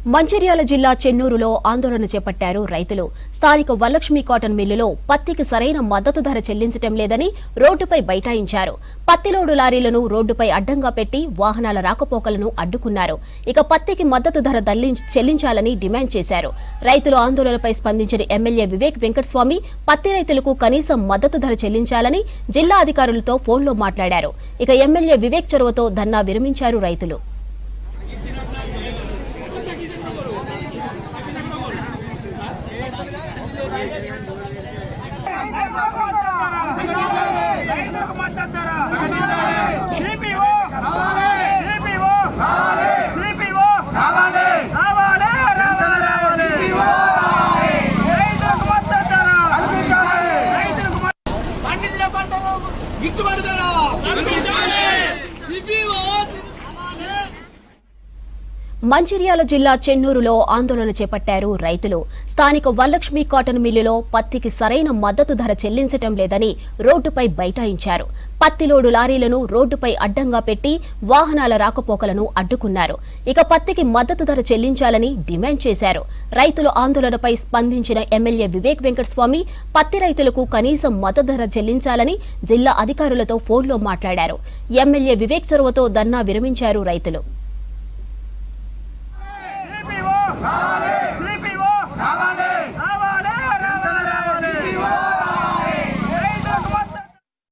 మంచిర్యాల జిల్లా చెన్నూరులో ఆందోళన చేపట్టారు రైతులు. స్థానిక వరలక్ష్మి కాటన్ మిల్లులో పత్తికి సరైన మద్దతు ధర చెల్లించడం లేదని రోడ్డుపై బైఠాయించారు. పత్తిలోడు లారీలను రోడ్డుపై అడ్డంగా పెట్టి వాహనాల రాకపోకలను అడ్డుకున్నారు. ఇక పత్తికి మద్దతు ధర చెల్లించాలని డిమాండ్ చేశారు. రైతుల ఆందోళనపై స్పందించిన ఎమ్మెల్యే వివేక్ వెంకటస్వామి పత్తి రైతులకు కనీసం మద్దతు ధర చెల్లించాలని జిల్లా అధికారులతో ఫోన్లో మాట్లాడారు. ఇక ఎమ్మెల్యే వివేక్ చొరవతో ధర్నా విరమించారు రైతులు. మంచిర్యాల జిల్లా చెన్నూరులో ఆందోళన చేపట్టారు రైతులు. స్థానిక వరలక్ష్మి కాటన్ మిల్లులో పత్తికి సరైన మద్దతు ధర చెల్లించడం లేదని రోడ్డుపై బైఠాయించారు. పత్తిలోడు లారీలను రోడ్డుపై అడ్డంగా పెట్టి వాహనాల రాకపోకలను అడ్డుకున్నారు. ఇక పత్తికి మద్దతు ధర చెల్లించాలని డిమాండ్ చేశారు. రైతుల ఆందోళనపై స్పందించిన ఎమ్మెల్యే వివేక్ వెంకటస్వామి పత్తి రైతులకు కనీసం మద్దతు ధర చెల్లించాలని జిల్లా అధికారులతో ఫోన్లో మాట్లాడారు. ఎమ్మెల్యే వివేక్ చొరవతో ధర్నా విరమించారు రైతులు. CPO